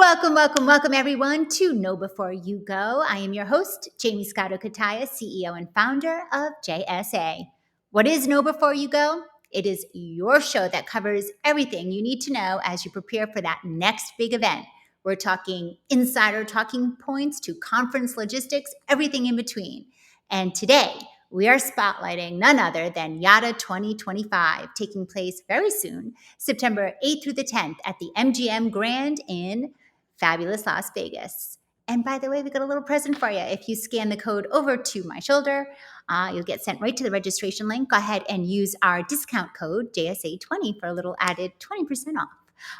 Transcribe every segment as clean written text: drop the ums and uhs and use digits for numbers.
Welcome, everyone, to Know Before You Go. I am your host, Jaymie Scotto, Cutaia, CEO and founder of JSA. What is Know Before You Go? It is your show that covers everything you need to know as you prepare for that next big event. We're talking insider talking points to conference logistics, everything in between. And today, we are spotlighting none other than Yotta 2025, taking place very soon, September 8th through the 10th at the MGM Grand in fabulous Las Vegas. And by the way, we got a little present for you. If you scan the code over to my shoulder, you'll get sent right to the registration link. Go ahead and use our discount code JSA20 for a little added 20% off.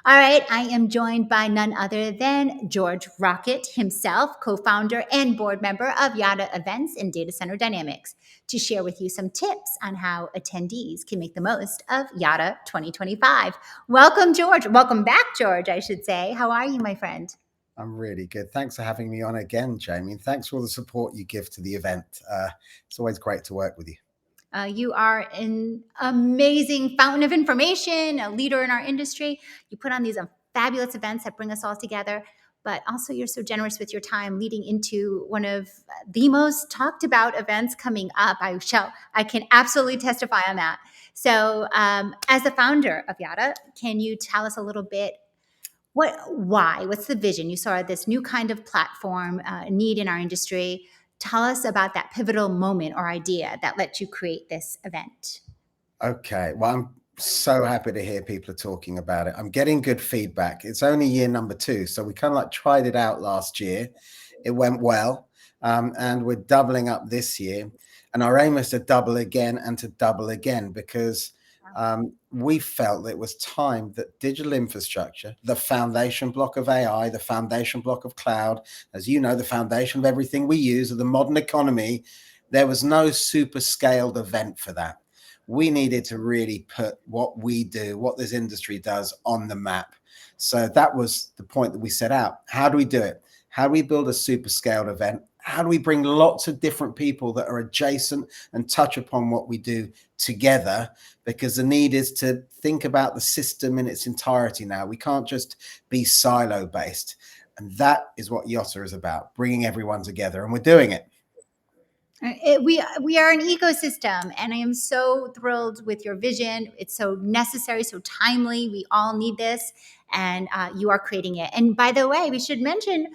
All right, I am joined by none other than George Rockett himself, co-founder and board member of Yotta Events and Datacenter Dynamics, to share with you some tips on how attendees can make the most of Yotta 2025. Welcome, George. Welcome back, George, I should say. How are you, my friend? I'm really good. Thanks for having me on again, Jaymie. And thanks for all the support you give to the event. It's always great to work with you. You are an amazing fountain of information, a leader in our industry. You put on these fabulous events that bring us all together, but also you're so generous with your time leading into one of the most talked about events coming up. I can absolutely testify on that. So as the founder of Yotta, can you tell us a little bit what's the vision? You saw this new kind of platform need in our industry. Tell us about that pivotal moment or idea that let you create this event. Okay. Well, I'm so happy to hear people are talking about it. I'm getting good feedback. It's only year number 2. So we kind of like tried it out last year. It went well. And we're doubling up this year. And our aim is to double again and to double again because we felt that it was time that digital infrastructure, the foundation block of AI, the foundation block of cloud, as you know, the foundation of everything we use of the modern economy, there was no super scaled event for that. We needed to really put what we do, what this industry does on the map. So that was the point that we set out. How do we do it? How do we build a super scaled event? How do we bring lots of different people that are adjacent and touch upon what we do together? Because the need is to think about the system in its entirety now. We can't just be silo based. And that is what Yotta is about, bringing everyone together. And we're doing it. We are an ecosystem, and I am so thrilled with your vision. It's so necessary, so timely. We all need this, and you are creating it. And by the way, we should mention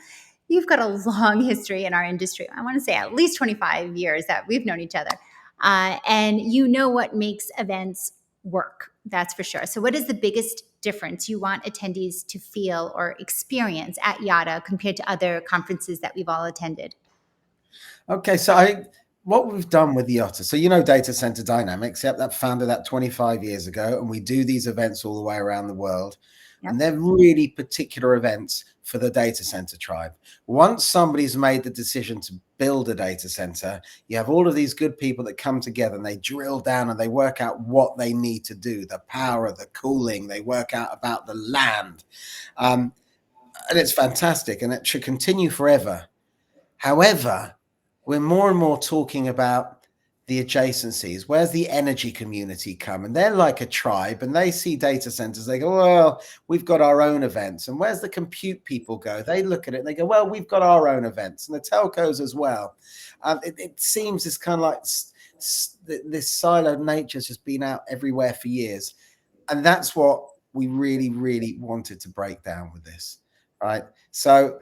you've got a long history in our industry. I want to say at least 25 years that we've known each other, and you know what makes events work. That's for sure. So, what is the biggest difference you want attendees to feel or experience at Yotta compared to other conferences that we've all attended? Okay, so what we've done with Yotta, so you know Datacenter Dynamics, yep, that founded that 25 years ago, and we do these events all the way around the world. Yep. And they're really particular events for the data center tribe. Once somebody's made the decision to build a data center, you have all of these good people that come together and they drill down and they work out what they need to do, the power, the cooling, they work out about the land. And it's fantastic, and it should continue forever. However, we're more and more talking about the adjacencies. Where's the energy community come? And they're like a tribe, and they see data centers. They go, well, we've got our own events. And where's the compute people go? They look at it and they go, well, we've got our own events, and the telcos as well. It seems it's kind of like this siloed nature has just been out everywhere for years. And that's what we really, really wanted to break down with this, right? So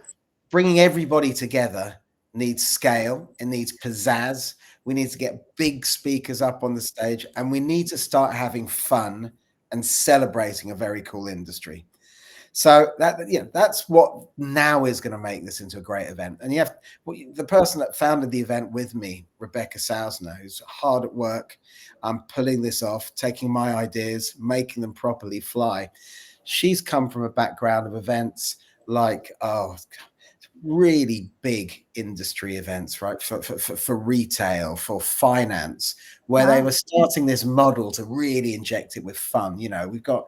bringing everybody together needs scale, it needs pizzazz. We need to get big speakers up on the stage, and we need to start having fun and celebrating a very cool industry. So that's what now is going to make this into a great event. And you have the person that founded the event with me, Rebecca Sausner, who's hard at work, pulling this off, taking my ideas, making them properly fly. She's come from a background of events like, really big industry events, right? For retail, for finance, where they were starting this model to really inject it with fun. You know, we've got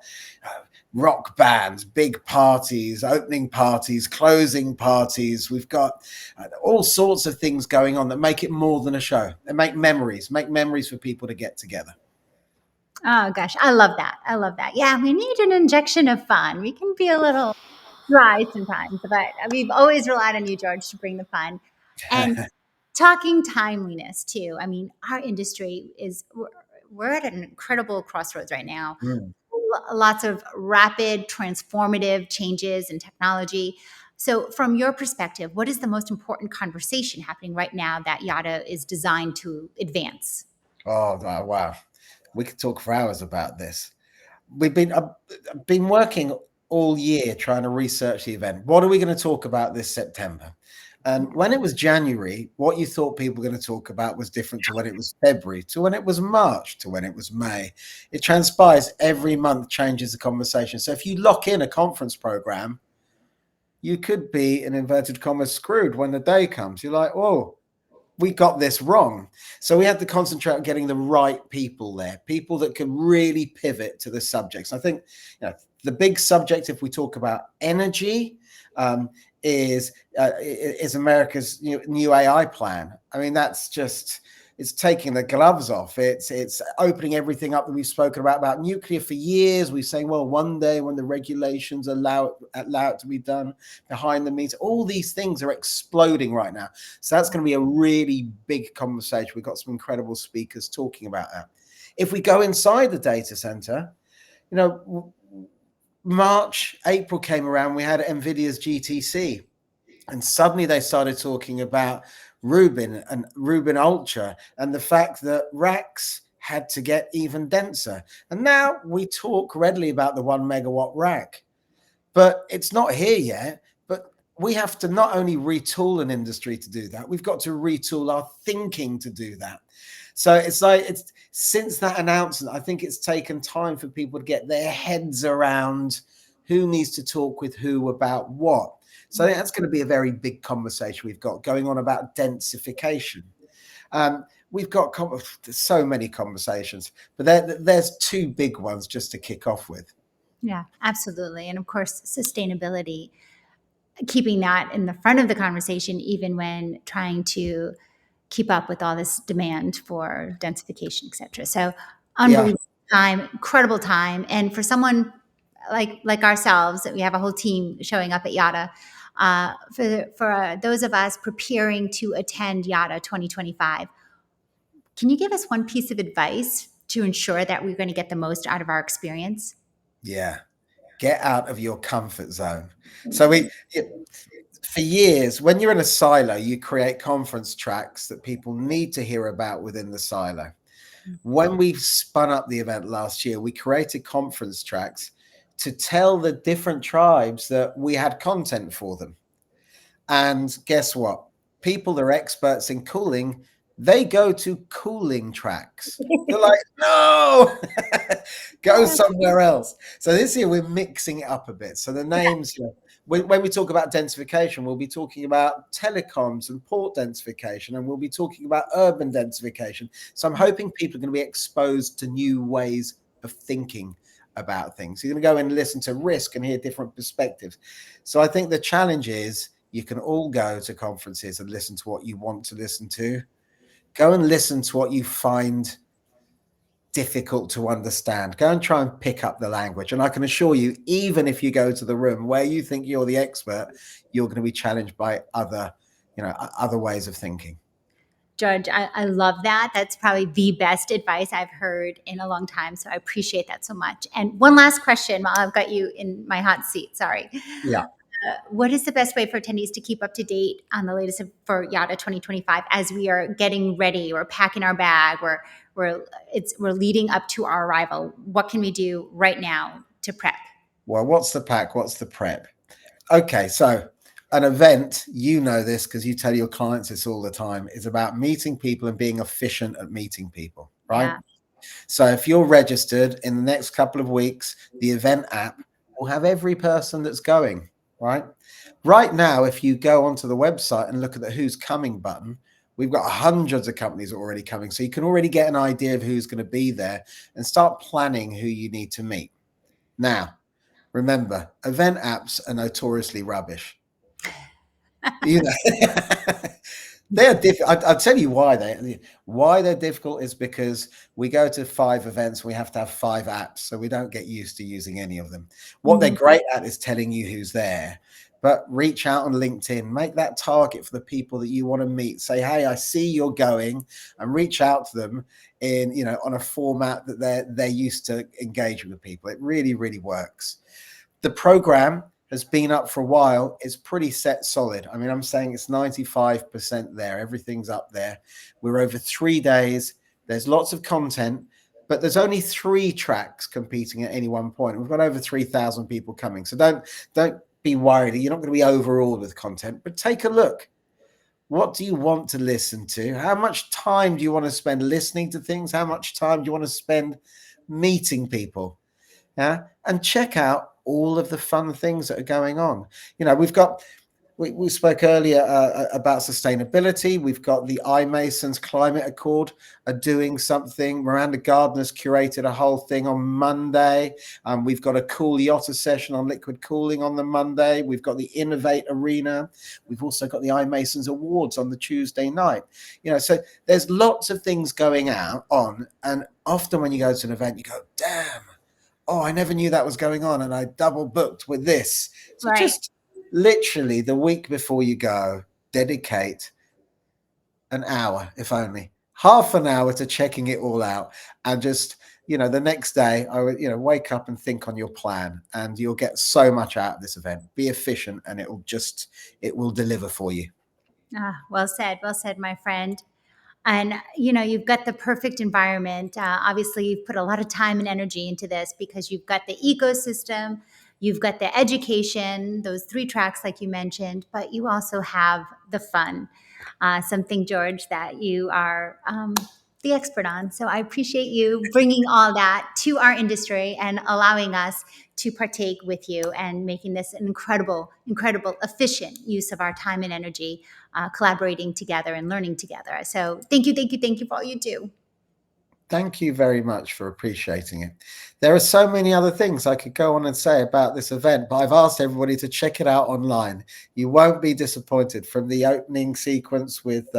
rock bands, big parties, opening parties, closing parties. We've got all sorts of things going on that make it more than a show. They make memories for people to get together. Oh gosh, I love that. I love that. Yeah, we need an injection of fun. We can be a little dry sometimes, but we've always relied on you, George, to bring the fun. And talking timeliness too. I mean, our industry is we're at an incredible crossroads right now. Mm. Lots of rapid, transformative changes in technology. So, from your perspective, what is the most important conversation happening right now that Yotta is designed to advance? Oh, wow. We could talk for hours about this. I've been working all year trying to research the event. What are we going to talk about this September? And when it was January, what you thought people were going to talk about was different to when it was February, to when it was March, to when it was May. It transpires every month changes the conversation. So if you lock in a conference program, you could be, in inverted commas, screwed when the day comes. You're like, oh, we got this wrong. So we had to concentrate on getting the right people there, people that can really pivot to the subjects. I think, the big subject, if we talk about energy, is America's new AI plan. I mean, that's just, it's taking the gloves off. It's opening everything up that we've spoken about nuclear for years. We're saying, well, one day when the regulations allow it to be done behind the meter, all these things are exploding right now. So that's going to be a really big conversation. We've got some incredible speakers talking about that. If we go inside the data center, March, April came around, we had NVIDIA's GTC, and suddenly they started talking about Rubin and Rubin Ultra and the fact that racks had to get even denser. And now we talk readily about the 1 megawatt rack, but it's not here yet. But we have to not only retool an industry to do that, we've got to retool our thinking to do that. So it's since that announcement, I think it's taken time for people to get their heads around who needs to talk with who about what. So I think that's going to be a very big conversation we've got going on about densification. We've got so many conversations, but there's two big ones just to kick off with. Yeah, absolutely. And of course, sustainability, keeping that in the front of the conversation, even when trying to keep up with all this demand for densification, et cetera. So Yeah. unbelievable time, incredible time. And for someone like ourselves, we have a whole team showing up at Yotta. For those of us preparing to attend Yotta 2025, can you give us one piece of advice to ensure that we're going to get the most out of our experience? Yeah. Get out of your comfort zone. So for years, when you're in a silo, you create conference tracks that people need to hear about within the silo. When we spun up the event last year, we created conference tracks to tell the different tribes that we had content for them. And guess what? People that are experts in cooling, they go to cooling tracks. You're like, no, go somewhere else. So this year we're mixing it up a bit. So the names, when we talk about densification, we'll be talking about telecoms and port densification, and we'll be talking about urban densification. So I'm hoping people are going to be exposed to new ways of thinking about things. You're going to go and listen to risk and hear different perspectives. So I think the challenge is you can all go to conferences and listen to what you want to listen to. Go and listen to what you find difficult to understand. Go and try and pick up the language. And I can assure you, even if you go to the room where you think you're the expert, you're going to be challenged by other ways of thinking. Judge, I love that. That's probably the best advice I've heard in a long time. So I appreciate that so much. And one last question while I've got you in my hot seat. Sorry. Yeah. What is the best way for attendees to keep up to date on the latest for Yotta 2025 as we are getting ready, we're packing our bag, we're leading up to our arrival? What can we do right now to prep? Well, what's the pack? What's the prep? Okay, so an event, you know this because you tell your clients this all the time, is about meeting people and being efficient at meeting people, right? Yeah. So if you're registered in the next couple of weeks, the event app will have every person that's going, right? Right now, if you go onto the website and look at the who's coming button, we've got hundreds of companies already coming. So you can already get an idea of who's going to be there and start planning who you need to meet. Now, remember, event apps are notoriously rubbish. They're difficult. I'll tell you why they're difficult is because we go to 5 events. We have to have 5 apps, so we don't get used to using any of them. What they're Mhm. great at is telling you who's there. But reach out on LinkedIn, make that target for the people that you want to meet. Say, hey, I see you're going, and reach out to them in, on a format that they're used to engaging with people. It really, really works. The program has been up for a while. It's pretty set solid. I mean, I'm saying it's 95% there. Everything's up there. We're over 3 days. There's lots of content, but there's only 3 tracks competing at any one point. We've got over 3,000 people coming. So don't be worried. You're not going to be overawed with content, but take a look. What do you want to listen to? How much time do you want to spend listening to things? How much time do you want to spend meeting people? Yeah, and check out all of the fun things that are going on. We spoke earlier about sustainability. We've got the iMasons Climate Accord are doing something. Miranda Gardner's curated a whole thing on Monday. We've got a cool Yotta session on liquid cooling on the Monday. We've got the Innovate Arena. We've also got the iMasons Awards on the Tuesday night. So there's lots of things going on. And often when you go to an event, you go, damn, oh, I never knew that was going on, and I double booked with this. So Right. just literally the week before you go, dedicate an hour, if only half an hour, to checking it all out. And just, the next day I would, wake up and think on your plan, and you'll get so much out of this event. Be efficient, and it will deliver for you. Well said, my friend. And you've got the perfect environment. Obviously, you've put a lot of time and energy into this because you've got the ecosystem, you've got the education, those 3 tracks like you mentioned, but you also have the fun, something, George, that you are the expert on. So I appreciate you bringing all that to our industry and allowing us to partake with you and making this an incredible, efficient use of our time and energy, collaborating together and learning together. So thank you for all you do. Thank you very much for appreciating it. There are so many other things I could go on and say about this event, but I've asked everybody to check it out online. You won't be disappointed, from the opening sequence with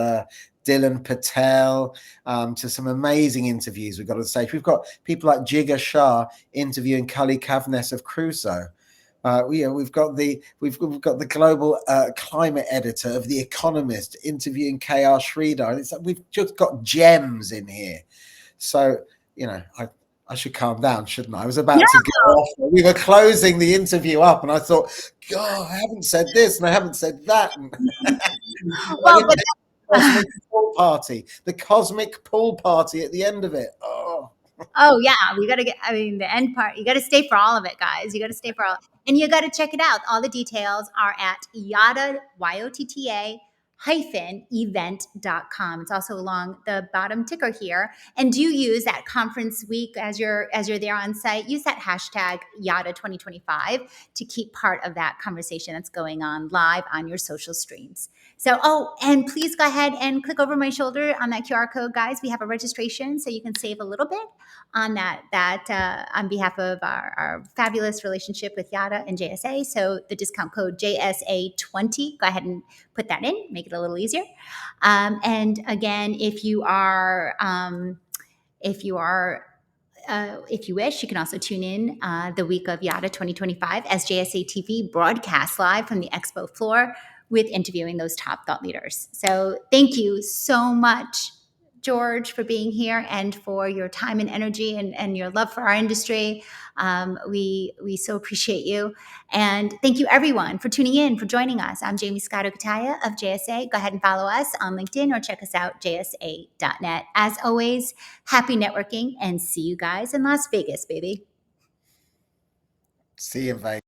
Dylan Patel to some amazing interviews we've got on stage. We've got people like Jigar Shah interviewing Cully Kavnes of Crusoe. We've got the global climate editor of The Economist interviewing KR Sridhar. It's like we've just got gems in here. So, I should calm down, shouldn't I? I was about to go off. We were closing the interview up, and I thought, God, I haven't said this and I haven't said that. Well, but the cosmic pool party at the end of it. Oh. Oh yeah, we got to get. I mean, the end part. You got to stay for all of it, guys. You got to stay for all, and you got to check it out. All the details are at Yotta YOTTA -event.com. It's also along the bottom ticker here. And do use that conference week as you're there on site. Use that hashtag Yotta 2025 to keep part of that conversation that's going on live on your social streams. So, and please go ahead and click over my shoulder on that QR code, guys. We have a registration, so you can save a little bit on that on behalf of our fabulous relationship with Yotta and JSA. So the discount code JSA20, go ahead and put that in, make it a little easier. And again, if you wish, you can also tune in the week of Yotta 2025 as JSA TV broadcasts live from the expo floor with interviewing those top thought leaders. So thank you so much, George, for being here and for your time and energy and your love for our industry. We so appreciate you. And thank you, everyone, for tuning in, for joining us. I'm Jaymie Scotto Cutaia of JSA. Go ahead and follow us on LinkedIn or check us out, jsa.net. As always, happy networking, and see you guys in Las Vegas, baby. See you, Vegas.